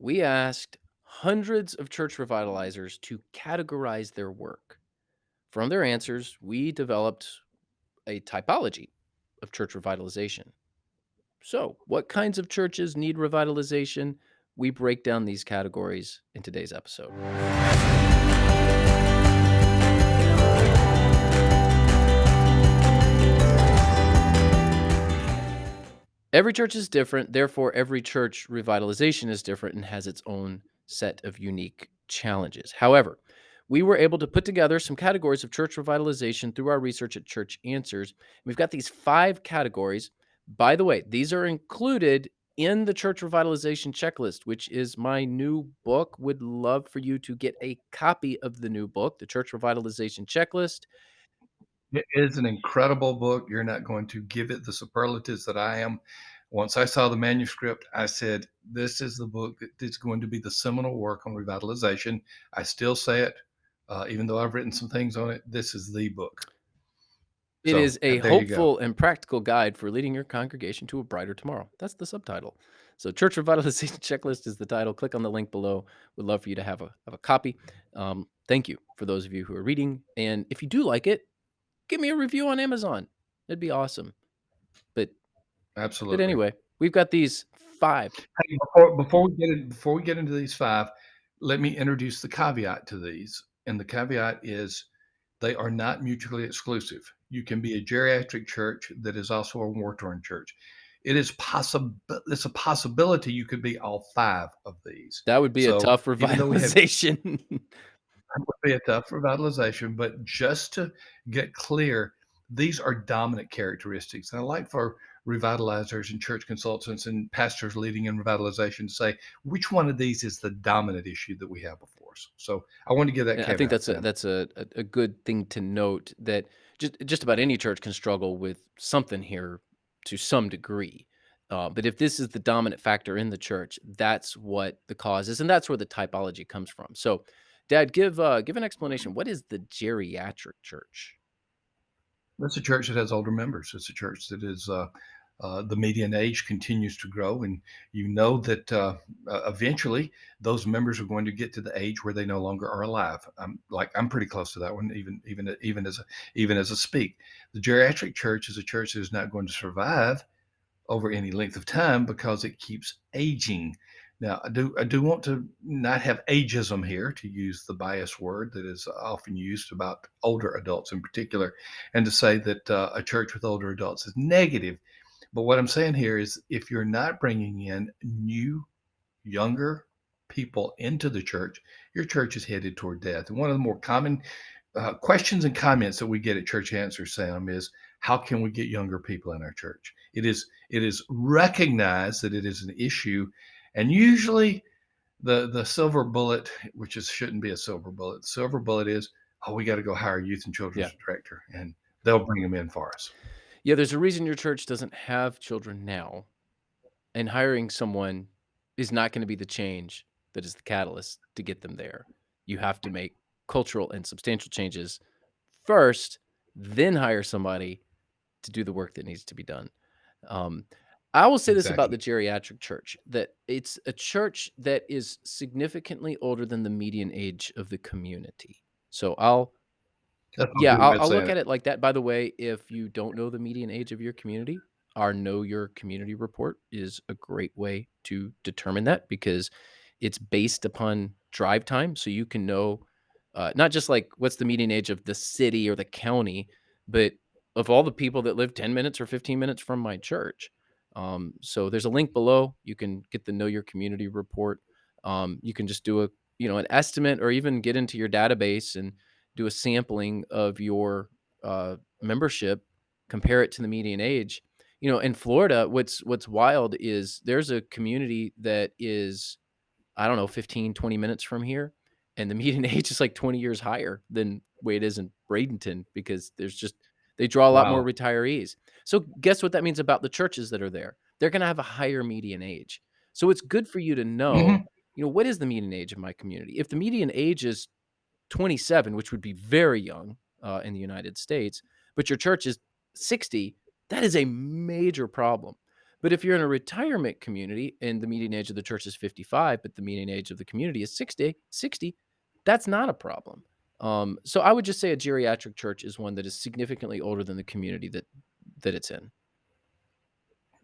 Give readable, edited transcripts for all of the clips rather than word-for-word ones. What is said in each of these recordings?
We asked hundreds of church revitalizers to categorize their work. From their answers, we developed a typology of church revitalization. So, what kinds of churches need revitalization? We break down these categories in today's episode. Every church is different, therefore, every church revitalization is different and has its own set of unique challenges. However, we were able to put together some categories of church revitalization through our research at Church Answers. We've got these 5 categories. By the way, these are included in the church revitalization checklist, which is my new book. Would love for you to get a copy of the new book, the church revitalization checklist. It is an incredible book. You're not going to give it the superlatives that I am. Once I saw the manuscript, I said, "This is the book that is going to be the seminal work on revitalization." I still say it, even though I've written some things on it. This is the book. It So is a there you go. hopeful and practical guide for leading your congregation to a brighter tomorrow. That's the subtitle. So, Church Revitalization Checklist is the title. Click on the link below. Would love for you to have a copy. Thank you for those of you who are reading. And if you do like it, give me a review on Amazon. It'd be awesome. But but Absolutely. anyway, we've got these 5. Hey, before we get into these five, let me introduce the caveat to these. And the caveat is they are not mutually exclusive. You can be a geriatric church that is also a war-torn church. It's a possibility you could be all five of these. That would be a So tough even though we have revitalization. that would be a tough revitalization, but just to get clear, these are dominant characteristics. And I like for revitalizers and church consultants and pastors leading in revitalization to say which one of these is the dominant issue that we have before us. So I want to give that Yeah, I think caveat, that's a Sam. that's a good thing to note that just about any church can struggle with something here to some degree. But if this is the dominant factor in the church, that's what the cause is, and that's where the typology comes from. So, Dad, give an explanation. What is the geriatric church? It's a church that has older members. It's a church that is the median age continues to grow, and you know that eventually those members are going to get to the age where they no longer are alive. I'm pretty close to that one, even as a speak. The geriatric church is a church that is not going to survive over any length of time because it keeps aging. Now, I do want to not have ageism here, to use the bias word that is often used about older adults in particular, and to say that a church with older adults is negative. But what I'm saying here is if you're not bringing in new, younger people into the church, your church is headed toward death. And one of the more common questions and comments that we get at Church Answers, Sam, is how can we get younger people in our church? It is recognized that it is an issue, and usually the silver bullet, which is shouldn't be a silver bullet. The silver bullet is, oh, we got to go hire a youth and Yeah. children's director, and they'll bring them in for us. Yeah, there's a reason your church doesn't have children now, and hiring someone is not going to be the change that is the catalyst to get them there. You have to make cultural and substantial changes first, then hire somebody to do the work that needs to be done. Um, I will say this about the Exactly. geriatric church, that it's a church that is significantly older than the median age of the community. So That's a good way of I'll look saying at it. it like that. By the way, if you don't know the median age of your community, our Know Your Community report is a great way to determine that because it's based upon drive time. So you can know not just like what's the median age of the city or the county, but of all the people that live 10 minutes or 15 minutes from my church. So there's a link below. You can get the Know Your Community report. You can just do an estimate or even get into your database and do a sampling of your membership, compare it to the median age. In Florida, what's wild is there's a community that is, I don't know, 15, 20 minutes from here, and the median age is like 20 years higher than way it is in Bradenton because they draw a lot more Wow. retirees. So guess what that means about the churches that are there? They're going to have a higher median age. So it's good for you to know, Hmm. what is the median age of my community? If the median age is 27, which would be very young in the United States, but your church is 60, that is a major problem But if you're in a retirement community and the median age of the church is 55, but the median age of the community is 60, that's not a problem. So I would just say a geriatric church is one that is significantly older than the community that it's in.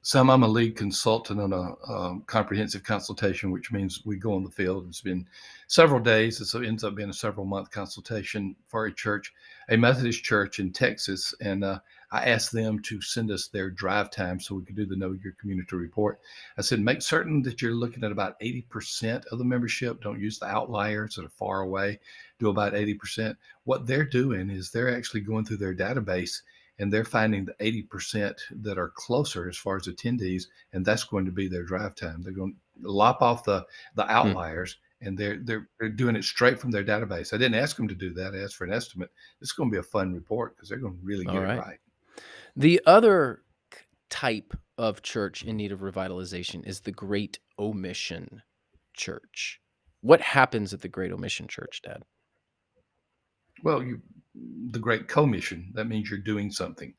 Some I'm a lead consultant on a comprehensive consultation, which means we go on the field. It's been several days, and so it ends up being a several month consultation for a church, a Methodist church in Texas. And I asked them to send us their drive time so we could do the Know Your Community report. I said, make certain that you're looking at about 80% of the membership. Don't use the outliers that are far away. Do about 80%. What they're doing is they're actually going through their database and they're finding the 80% that are closer as far as attendees, and that's going to be their drive time. They're going to lop off the Hmm. outliers, and they're doing it straight from their database. I didn't ask them to do that. I asked for an estimate. It's going to be a fun report because they're going to really All get it right. right. The other type of church in need of revitalization is the Great Omission Church. What happens at the Great Omission Church, Dad? Well, the great commission, that means you're doing something.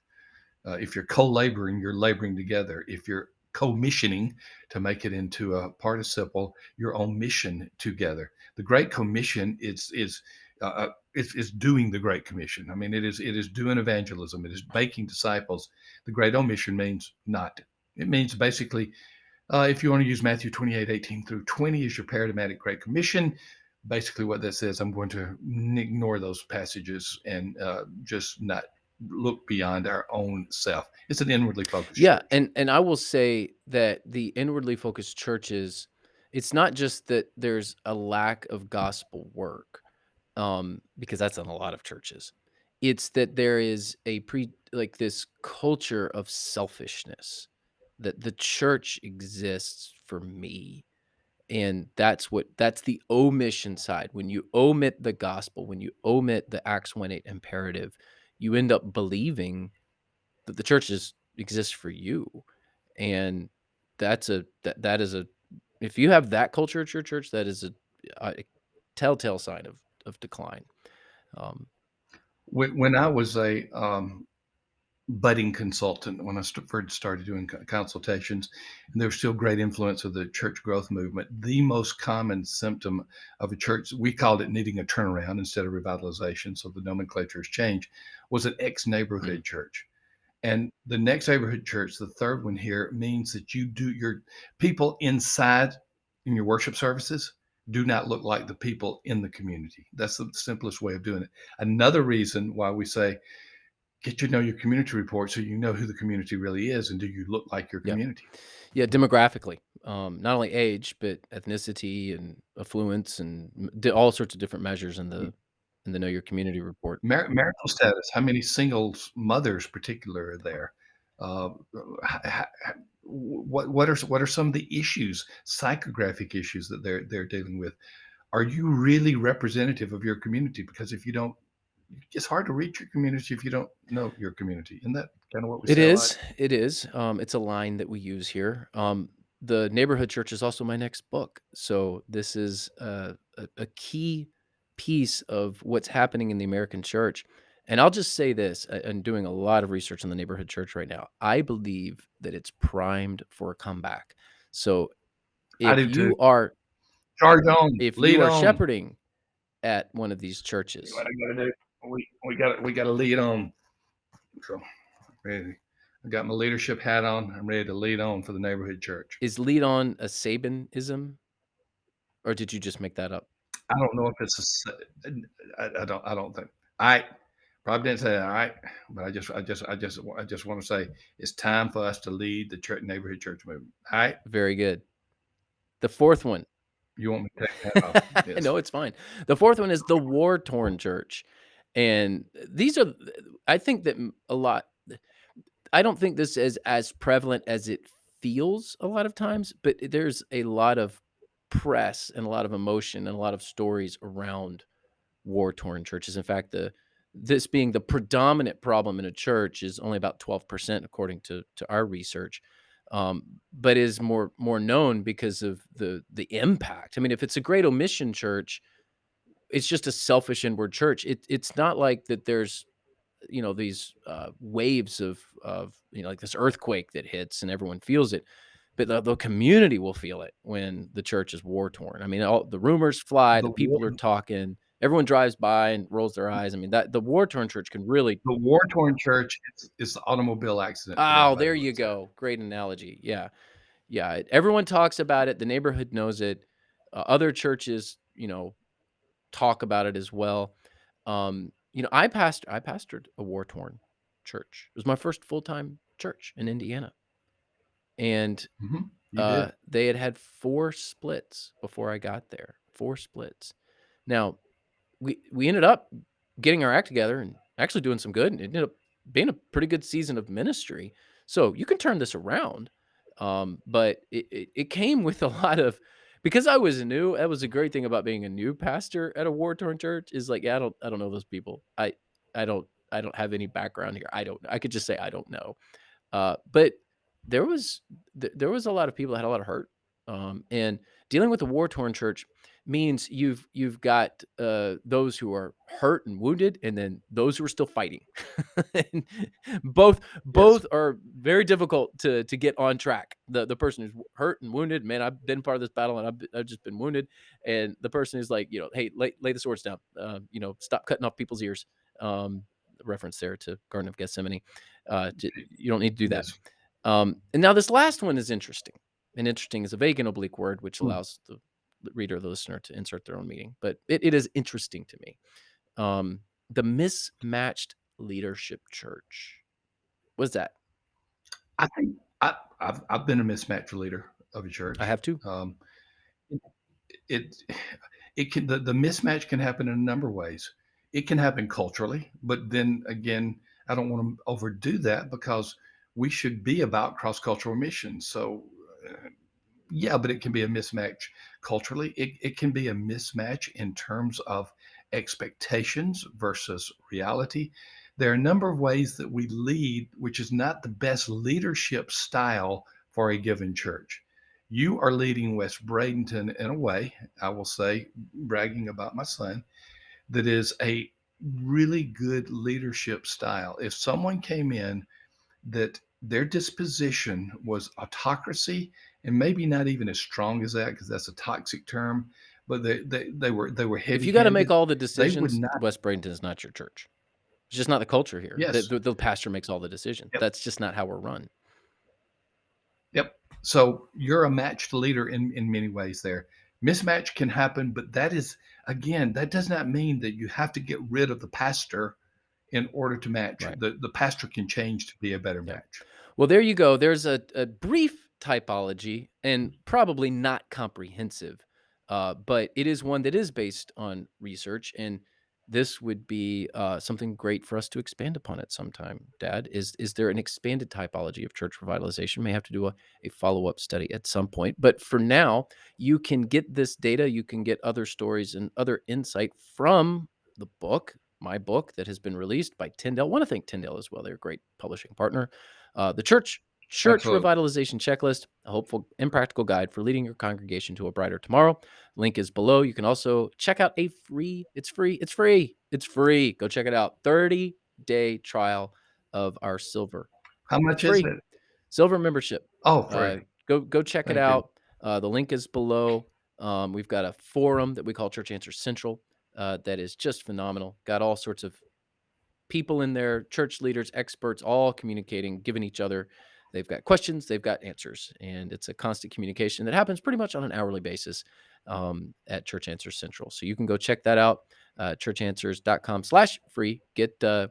If you're co-laboring, you're laboring together. If you're commissioning, to make it into a participle, you're on mission together. The Great Commission is doing the Great Commission. I mean, it is doing evangelism. It is making disciples. The Great Omission means not. It means basically, if you want to use Matthew 28:18 through 20 as your paradigmatic Great Commission, basically what that says, I'm going to ignore those passages and just not look beyond our own self. It's an inwardly focused Yeah, church. and I will say that the inwardly focused churches, it's not just that there's a lack of gospel work, because that's in a lot of churches. It's that there is a like this culture of selfishness that the church exists for me. And that's the omission side. When you omit the gospel, when you omit the Acts 1:8 imperative, you end up believing that the church exists for you. And that is a if you have that culture at your church, that is a telltale sign of decline. Um, When I was a budding consultant, when I first started doing consultations, and there was still great influence of the church growth movement, the most common symptom of a church, we called it needing a turnaround instead of revitalization, so the nomenclature has changed, was an mm, ex-neighborhood church. And the next neighborhood church, the third one here, means that you do your people inside in your worship services do not look like the people in the community. That's the simplest way of doing it. Another reason why we say get to know your community report so you know who the community really is and do you look like your yeah. community. Yeah, demographically, not only age, but ethnicity and affluence and all sorts of different measures in the Know Your Community report. Marital status, how many singles mothers particular are there? Uh, what are some of the issues, psychographic issues that they're dealing with? Are you really representative of your community? Because if you don't, it's hard to reach your community if you don't know your community. Isn't that kind of what we It say a lot? is. It is. It's a line that we use here. The neighborhood church is also my next book, so this is a key piece of what's happening in the American church. And I'll just say this: I'm doing a lot of research on the neighborhood church right now. I believe that it's primed for a comeback. So I if do too. you are Charge on, if you lead are on. shepherding at one of these What churches, I gotta do? We got to lead on. So ready. I got my leadership hat on. I'm ready to lead on for the neighborhood church. is lead on a Sabanism, or did you just make that up? I don't know if it's I don't think. All right. Probably didn't say that. All right. But I just want to say it's time for us to lead the church, neighborhood church movement. All right. Very good. The fourth one. You want me to take that off? Yes. No, it's fine. The fourth one is the war-torn church, and these are I think that a lot I don't think this is as prevalent as it feels a lot of times, but there's a lot of press and a lot of emotion and a lot of stories around war-torn churches. In fact, this being the predominant problem in a church is only about 12% according to our research, but is more known because of the impact. I mean, if it's a great omission church, it's just a selfish inward church. It's not like that there's these waves of like this earthquake that hits and everyone feels it, but the community will feel it when the church is war torn. I mean, all the rumors fly, The the war people are talking, everyone drives by and rolls their eyes. I mean, that the war torn church can really. the war-torn church is the automobile accident that Oh, everybody there you looks at. go. Great analogy. Yeah. Yeah. Everyone talks about it. The neighborhood knows it. Other churches, talk about it as well. I pastored a war torn church. It was my first full time church in Indiana, and Mhm. You did. they had 4 splits before I got there. 4 splits. Now we ended up getting our act together and actually doing some good, and it ended up being a pretty good season of ministry. So you can turn this around, but it came with a lot of, because I was new. That was a great thing about being a new pastor at a war torn church is like, yeah, I don't know those people. I don't have any background here. I could just say I don't know. But there was there was a lot of people that had a lot of hurt, and dealing with a war torn church means you've got those who are hurt and wounded, and then those who are still fighting. And Yes. both are very difficult to get on track. The person who's hurt and wounded, man, I've been part of this battle and I've just been wounded, and the person is like, hey, lay the swords down, stop cutting off people's ears. Reference there to Garden of Gethsemane. You don't need to do that. Yes. And now this last one is interesting. And interesting is a vague and oblique word, which Mm. allows the reader or the listener to insert their own meaning. But it is interesting to me. The mismatched leadership church. What's that? I think I've been a mismatch leader of a I church. have two. It it can the mismatch can happen in a number of ways. It can happen culturally, but then again, I don't want to overdo that because we should be about cross-cultural missions. So yeah, but it can be a mismatch culturally. It can be a mismatch in terms of expectations versus reality. There are a number of ways that we lead, which is not the best leadership style for a given church. You are leading West Bradenton in a way, I will say, bragging about my son, that is a really good leadership style. If someone came in that their disposition was autocracy, and maybe not even as strong as that because that's a toxic term, but they were If you got to heavy-handed. make all the They would decisions, not. West Bradenton is not your church. It's just not the culture here. Yes. The pastor makes all the decisions. Yep. That's just not how we're run. Yep. So you're a matched leader in many ways there. Mismatch can happen, but that is, again, that does not mean that you have to get rid of the pastor in order to match. Right. The pastor can change to be a better Yeah. match. Well, there you go. There's a brief typology and probably not comprehensive, but it is one that is based on research. And this would be something great for us to expand upon at some time. Dad, is there an expanded typology of church revitalization? May have to do a follow up study at some point. But for now, you can get this data. You can get other stories and other insight from the book, my book that has been released by Tyndale. I want to thank Tyndale as well. They're a great publishing partner. The church Absolutely. revitalization checklist, a hopeful and practical guide for leading your congregation to a brighter tomorrow. Link is below. You can also check out it's free. Go check it out. 30-day trial of our silver. How It's much is free. it? Silver membership. Oh, Uh, free. go check it Thank you. out. The link is below. We've got a forum that we call Church Answers Central that is just phenomenal. Got all sorts of people in there, church leaders, experts, all communicating, giving each other. They've got questions, they've got answers, and it's a constant communication that happens pretty much on an hourly basis at Church Answers Central. So you can go check that out, churchanswers.com/free.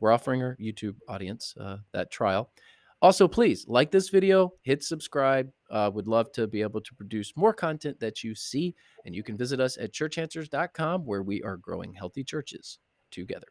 We're offering our YouTube audience that trial. Also, please like this video, hit subscribe. Would love to be able to produce more content that you see, and you can visit us at churchanswers.com where we are growing healthy churches together.